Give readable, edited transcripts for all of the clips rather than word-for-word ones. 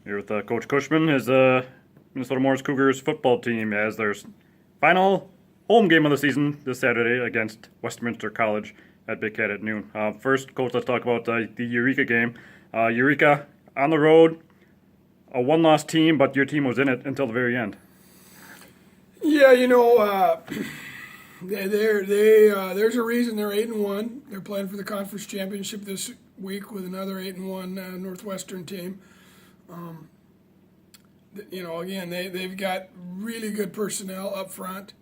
Here with Coach Cushman, his Minnesota Morris Cougars football team as their final home game of the season this Saturday against Westminster College at Big Cat at noon. First, Coach, let's talk about the Eureka game. Eureka on the road, a one-loss team, but your team was in it until the very end. Yeah, there's a reason they're 8-1. They're playing for the conference championship this week with another 8-1 Northwestern team. Again, they've got really good personnel up front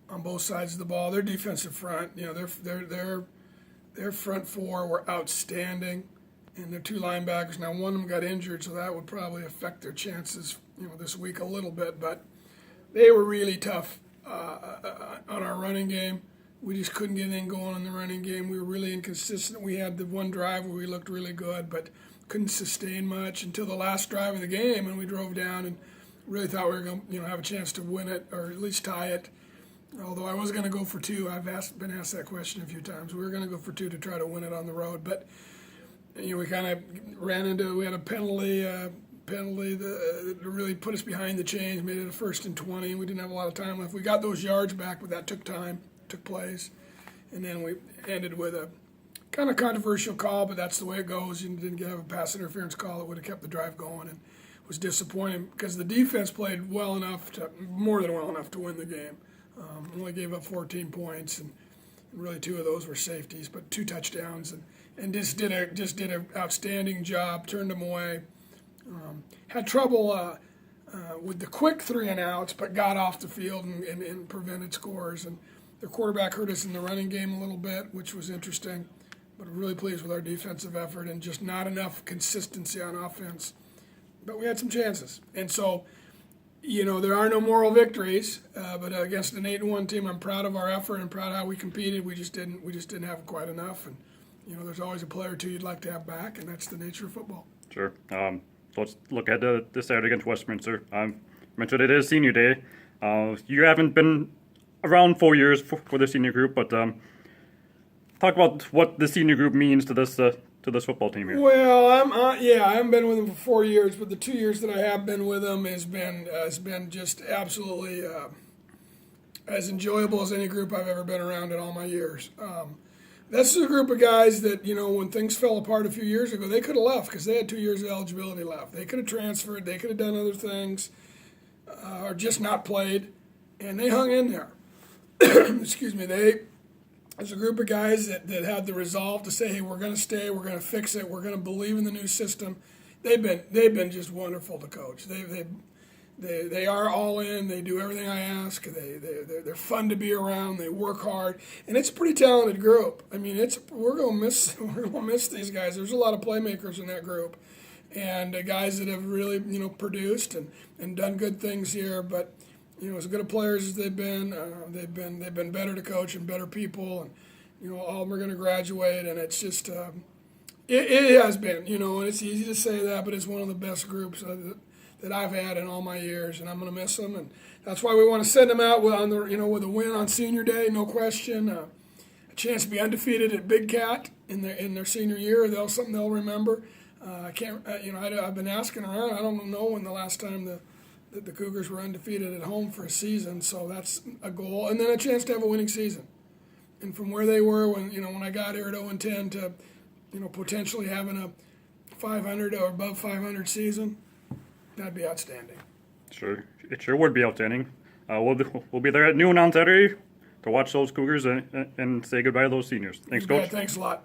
on both sides of the ball. Their defensive front, their front four were outstanding, and their two linebackers. Now, one of them got injured, so that would probably affect their chances, this week a little bit. But they were really tough on our running game. We just couldn't get anything going in the running game. We were really inconsistent. We had the one drive where we looked really good, but couldn't sustain much until the last drive of the game, and we drove down and really thought we were going to have a chance to win it or at least tie it. Although I was going to go for two. I've been asked that question a few times. We were going to go for two to try to win it on the road, but we kind of we had a penalty that really put us behind the chains, made it a 1st and 20. We didn't have a lot of time left. We got those yards back, but that took time, took place. And then we ended with a kind of controversial call, but that's the way it goes. You didn't have a pass interference call that would have kept the drive going, and it was disappointing because the defense played more than well enough to win the game. Only gave up 14 points, and really two of those were safeties, but 2 touchdowns, and just did an outstanding job. Turned them away. Had trouble with the quick 3 and outs, but got off the field and prevented scores. And their quarterback hurt us in the running game a little bit, which was interesting. But I'm really pleased with our defensive effort and just not enough consistency on offense. But we had some chances. And so, there are no moral victories. But against an 8-1 team, I'm proud of our effort and proud of how we competed. We just didn't have quite enough. And there's always a player or two you'd like to have back, and that's the nature of football. Sure. So let's look ahead to this Saturday against Westminster. Mentioned it is senior day. You haven't been around 4 years for the senior group, but talk about what the senior group means to this football team here. Well, I haven't been with them for 4 years, but the 2 years that I have been with them has been just absolutely as enjoyable as any group I've ever been around in all my years. This is a group of guys that, when things fell apart a few years ago, they could have left because they had 2 years of eligibility left. They could have transferred, they could have done other things, or just not played, and they hung in there. Excuse me. There's a group of guys that had the resolve to say, hey, we're going to stay, we're going to fix it, we're going to believe in the new system. They've been just wonderful to coach. They are all in. They do everything I ask. They're fun to be around. They work hard, and it's a pretty talented group. I mean, we're gonna miss these guys. There's a lot of playmakers in that group, and guys that have really produced and done good things here. But as good a players as they've been better to coach and better people, and all of them are going to graduate, and it's just it has been and it's easy to say that, but it's one of the best groups that I've had in all my years, and I'm going to miss them, and that's why we want to send them out with a win on Senior Day, no question. A chance to be undefeated at Big Cat in their senior year. Something they'll remember. I can't. I've been asking around. I don't know when the last time the Cougars were undefeated at home for a season, so that's a goal, and then a chance to have a winning season. And from where they were when I got here at 0-10 to potentially having a 500 or above 500 season. That'd be outstanding. Sure, it sure would be outstanding. We'll be there at noon on Saturday to watch those Cougars and say goodbye to those seniors. Thanks, Coach. Thanks a lot.